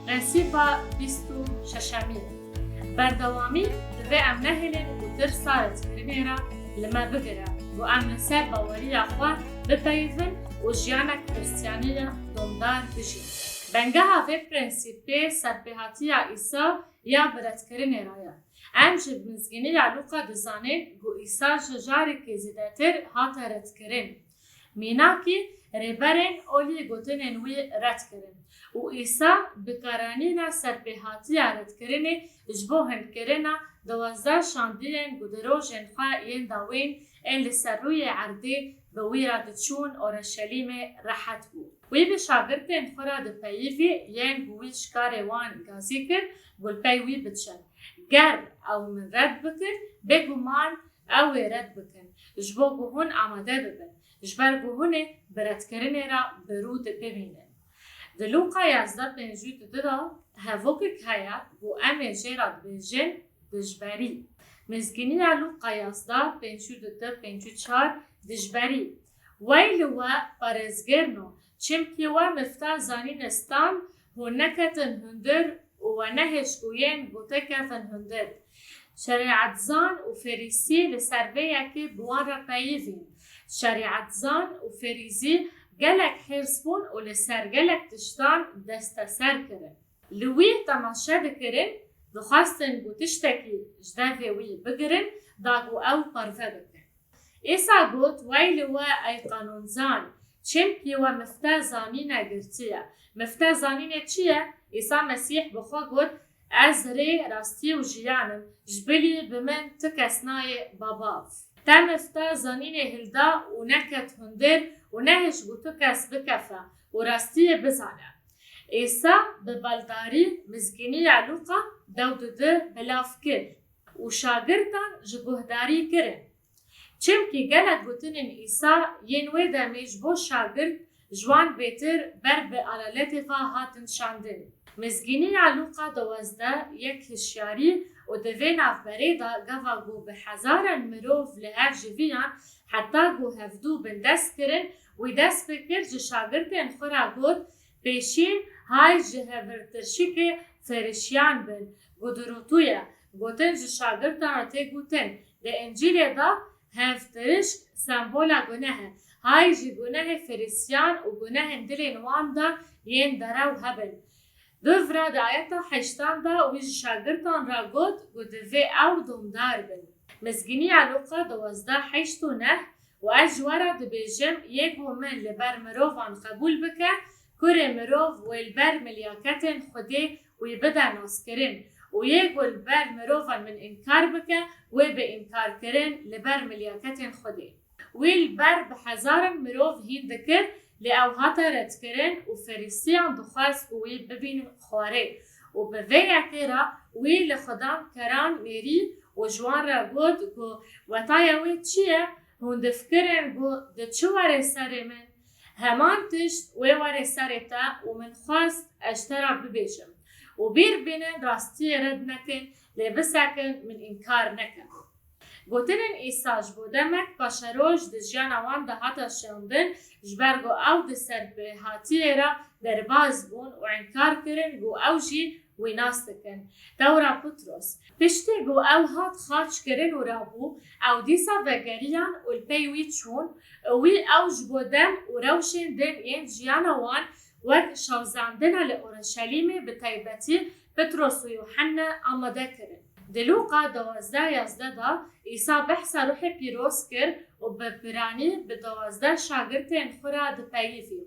Prensipa bîst û şeşemî berdewamî divê em nehêlin û tirsa rêzkirinê re li me bigire û em li ser baweriya xwe bipeyivin û jiyanek Kristyanî domdar bijîn. Bengeha vê prensîpê serpêhatiya Îsa ya biretkirinê re ye. Em ji mizgîniya Lûqa dizanên ku Îsa ji carekê zêdetir hate retkirin. Mînakî rêberên olî gotinên wî ret kirin û Îsa bikaranîna serpêhatiya retkirinê ji bo hindkirina 12 şandiyên ku di rojên xwe yên dawîn ên li ser rûyê erdê bi wî re diçûn Oruşelîmê rehet bû. Wî bi şagirtên xwe re dipeyivî yên ku wî şikarê wan gazî kir ku li pey wî biçin. Ger ew min red bikir, bêguman ew ê red bikin ji bo ku hûn amade bibin. Ji ber ku hûn ê bi redkirinê re bi rû bibînin. Di Lûqa 11:52 de hevokek heye ku em ê jê re dibêjin dijberî. Mizgîniya Lûqa 11:52-54 dijberî. Wey li we parêzgirno, çimkî we mifta zanîne stan hûn neketin hundir û we nehêşkûyên gotekevin hundir. Şerîetzan û Ferîsî li ser vê yekê bi wan re peyivîn. Şerîetzan û Ferîsî gelek hêrs bûn û li ser gelek tiştan desteser kirin. Li wî temaşe dikirin, dixwastin ku tiştekî ji devê wî bigirin da ku ew parve bikin. Îsa got wey li we ey qanûnzan, çimkî we mifte zanîne girtiye. Mifte zanînê çi ye? Îsa Mesîh bi xwe got ez rê, rastî û jiyanim, ji bilî bi min ti kes nayê babav. Te mifte zanînê hilda û neket hundir û nehêş ku ti kes bikefe û rastiyê bizane. Îsa bi baldarî mizgîniya Lûqa dew didi bilav kir û şagirtan ji guhdarî kirin. Çimkî gelek gotinên Îsa yên wê demê ji bo şagirt ji wan bêtir ber bi alaletê ve hatin şandin. Mizgîniya Lûqa 12 yek hişyarî û di vê navberê de geva ku bi hezaran mirov li hev ji viyan heta ku hevdû bin dest kirin, wî dest pê kir ji şagirtên xwe re got pêşîn hay ji hevtirşikê ferişyan bin ku dirûtûye. Gotin ji şagirtan re tê gotin. Di Encîlê de hevtirşk sembola guneh e. Hay jî gunehê ferîsyan û gunehên dilên wan de yên derew hebin. Duvra di ayeta 8 de wî ji şagirtan re got ku divê ew domdar bin. Mizgîniya Lûqa 12:8-9 û ez ji we re dibêjim yê ku min li ber mirovan qebûl bike, kurê mirov wê li ber milyaketên Xwedê wî bide naskirin û yê ku li ber mirovan min înkar bike, wê bi înkarkirin li ber milyaketên Xwedê. Wî li ber bi hezaran mirov hîn dikir, li ew hate redkirin û Ferîsiyan dixwest ku wî bibînin xwarê û bi vê yekê re wî li xwedan keran nêrî û ji wan re got ku wetaya wê çi ye? Hûn difikirin ku di çi were serê min? Heman tişt wê were serê te û min xwest ez te re bibêjim. û bîr bînin rastiyê red nekin, lê bisekin min înkar nekin. Gotinên Îsa ji bo demek paşeroj di jiyana wan de hate şewandin ji ber ku ew di serpêhatiyê re derbas bûn û înkar kirin ku ew jî wî nas dikin. Dewra Putros. Piştî ku ew hat xaç kirin û rabû, ew dîsa vegeriyan û li pey wî çûn û wî ew ji bo dem û rewşên din yên jiyana wan wek şewzandina li Oruşelîmê bi taybetî Petros û Yuhanne amade kirin. Di Lûqa 12:11 de Îsa behsa Ruhê Pîroz kir û bi piranî bi 12 şagirtên xwe re dipeyivî.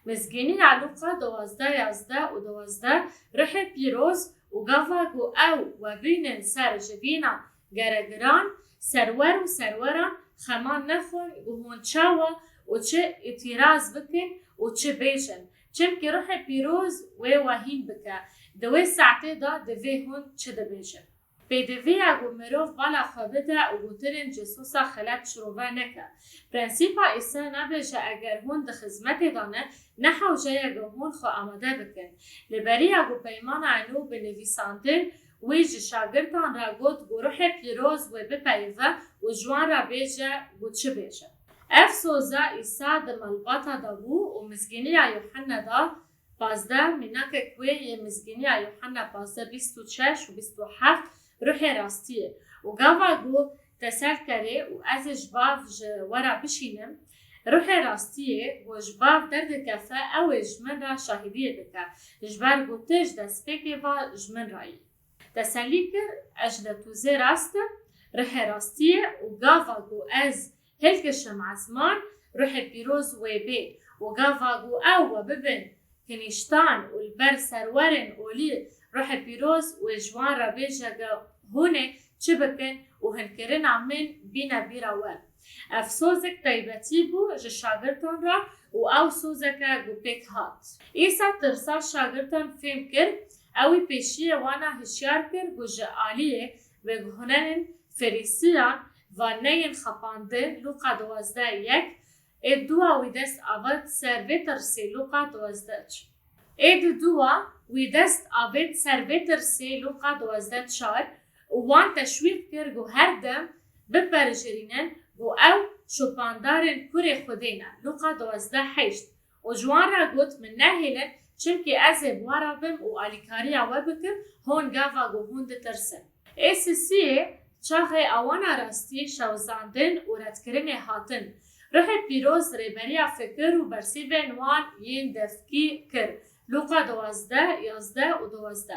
Mizgîniya Lûqa 12:11 û 12 Ruhê Pîroz û gava ku ew webînin ser jivîna geregiran, serwer û serweran xeman nexwin û hûn çawa û çi îtîraz bikin û çi bêjin. Çimkî Ruhê Pîroz wê wehîn bike. Di wê saetê de divê hûn çi dibêjin. Pêdiviya ku mirov bala xwe bide û gotinên cesûsa xelek şirove neke. Prensîpa Îsa nebêje eger hûn di xizmetê de ne, nehewceye ku hûn xwe amade bikin. Li beriya ku peymana nû binivîsandin, wî ji şagirtan re got ku Ruhê Pîroz wê bipeyive û ji wan re bêje ku çi bêje. Ev soza Îsa di malbata de bû û mizgîniya Yuhanne de 15 مناك كوي مزگینیا یوحنا 15 26 و 27 روح راستیه و گاوا گو تسل کره و از جباف ورا بشینم روح راستیه و جباف درد کفه او جمن را شاهدیه بکه جبر گو تش دست فکر و جمن رایی تسلی کر اجلتوزه راستم روح راستیه و گاوا گو از هلکشم عزمان روح پیروز و بی و گاوا گو او ببن کنیشتان و البر سرورن اولی روح پیروز و جوان را بیجه هونه چه بکن و هنکرن عمین بینا بیرا ور افسوزک طیبتی بو جه شاگرتان را و او سوزک گو پیک هات ایسا ترسا شاگرتان فهم کر اوی پیشی وانا هشیار کر گو جه آلیه و گو هنن فریسیان و نین خپانده لوقا 12:1 دوا وی دست آوید سرویتر سی لوقا 12 دوا وی دست آوید سرویتر سی لوقا 12 وان تشویق کر گو هر دم بپرجرینن گو او شپاندارن کور خودینا لوقا 12:8 و جوان را گوت من نهیلن چمکی از بوارا بم و آلیکاری و بکم هون گاوا گو هون ده ترسن ایسیه چاخه اوانا راستی شوزاندن و ردکرن هاتن روح پیروز ریبریا فکر و برسیب نوان ین دفکی کر لوقا 12 11 و 12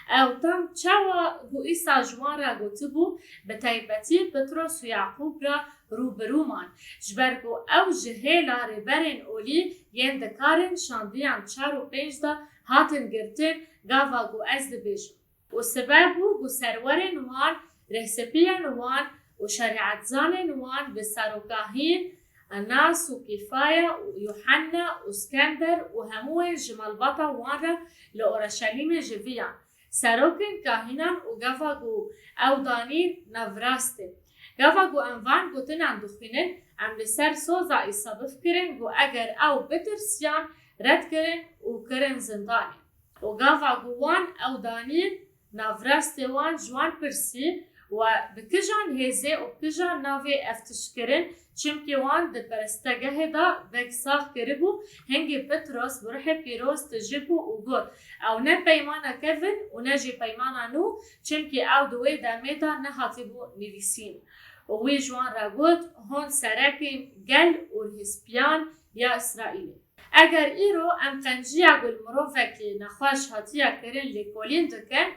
او تم چاوا گو ایسا جوان را گوتبو به تایبتی پتروس و یعقوب را روبرومان جبرگو او جهیلا ریبرین اولی ین دکارن شاندیان 4 و 5 دا هاتن گرتن گاوا گو از دبیجو و سببو گو سرورن وان رهسپیان وان و شریعت زانن وان به سروکاهین الناس و کفایا و یوحنا و اسکندر و هموه جمالباتا وان را لأورشلیم جویان سروکن کاهینان و گفاگو او دانین نوراسته گفاگو انوان گوتنان دخینن ام لسر سوزا ایسا بفکرن گو اگر او بترسیان رد کرن و کرن زندانی و گفاگو وان او دانین نوراسته وان جوان پرسی و بکجان هزه و بکجان ناوی افتشکرن چمکی وان ده پرستگه دا بکساخ کربو هنگی پتروس بروح پیروز تجیبو و گود او نه پیمانا کفن و نه جی پیمانا نو چمکی او دوی دامه دا نه هاتی بو نویسین و وی جوان را گود هون سرکیم گل و الهسپیان یا اسرائیلی اگر ایرو ام قنجیا گل مروفه که نخواش هاتیا کرن لیکولین دکن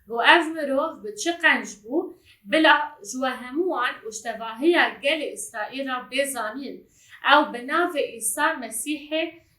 گو اف مروف به چه قنج بو بلا جوا هموان اشتواهی گل اسرائیل را بزانین او بناو عیسی مسیح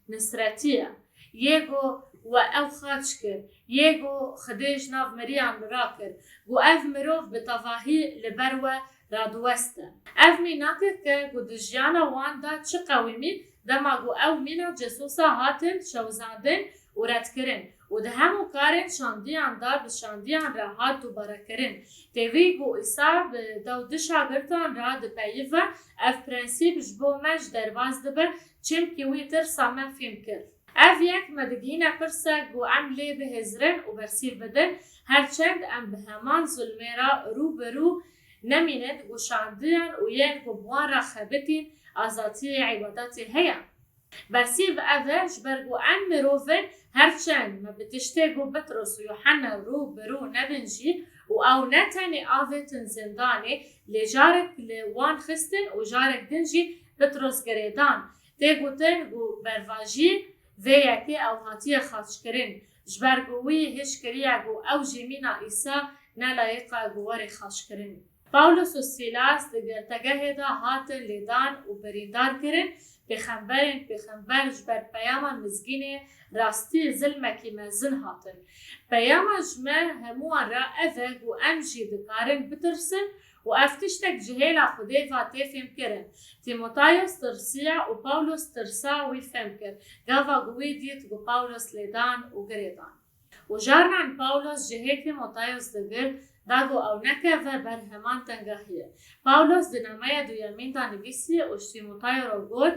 نصرتیه یگو و او خاچ کر یگو خدیج ناو مریان را کر گو اف مروف به تواهی لبرو را دوسته اف میناکه که گو دجیانا وان دا چه قویمی دما گو او مینا جسوسا هاتن شوزاندن و رد کرن و ده همو کارن شاندیان دا به شاندیان را هات دوباره کرن تیوی گو ایسا به دو ده شاگرتان را ده پیوه اف پرنسیب جبو مج درواز دبه چم که وی ترسا من فیم کرد اف یک مدگین پرسه گو ام لی به هزرن و برسیب بدن هرچند ام به همان ظلمه را رو برو نمیند گو شاندیان و ین گو بوان را خبتین آزاتی عبادتی هیا برسیب اوش برگو ام مروفن هرچند ما بتشته گو بطرس و یوحنا رو برو نبنجی و او نتنی آویتن زندانی لجارک لوان خستن و جارک دنجی بطرس گریدان تی گوتن گو برواجی و یکی او هاتی خاچ کرن جبرگوی هش کریا گو او جمینا ایسا نلایقا گوار خاچ کرن پاولوس و سیلاس دگرتگه دا هاتن لیدان و بریندار کرن پیغمبر جبر پیاما مزگین راستی ظلمکی مزن هاتن پیاما جمع هموان را افق و امجی دکارن بترسن و افتشتک جهیلا خوده فاته فهم کرن تیموتایوس ترسیا و پاولوس ترسا وی فهم کر گاوا گوی دیت گو پاولوس لیدان و گریدان و جارنان پاولوس جهی تیموتایوس دگر داگو او نکه و بر همان تنگاهیه پاولوس دنامه دویامین دا نویسی اوش تیموتایو رو گود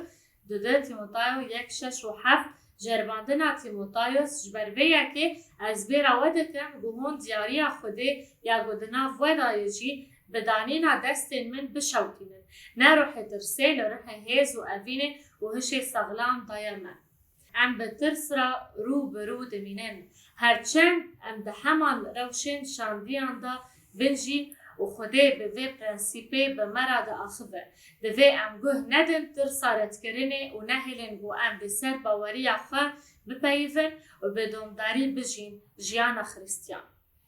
دوده تیموتایو 1:6-7 جرباندنا تیموتایوس جبرویه که از بیرا ودکم گوهون دیاریا خوده یا گودنا ودایجی بدانینا دستین من بشوتینن نه روح ترسیل روح هیز و اوینه و هشی سغلام دایمه ام بترسرا رو برو دمینن هرچند ام ده همان روشن شاندیان دا بنجی و خوده به وی پرنسیپه به مرا ده آخبه ده وی ام گوه ندن ترسارت کرنه و نهلن گو ام بسر باوری خواه بپیون و به دومداری بجین جیان خریستیان.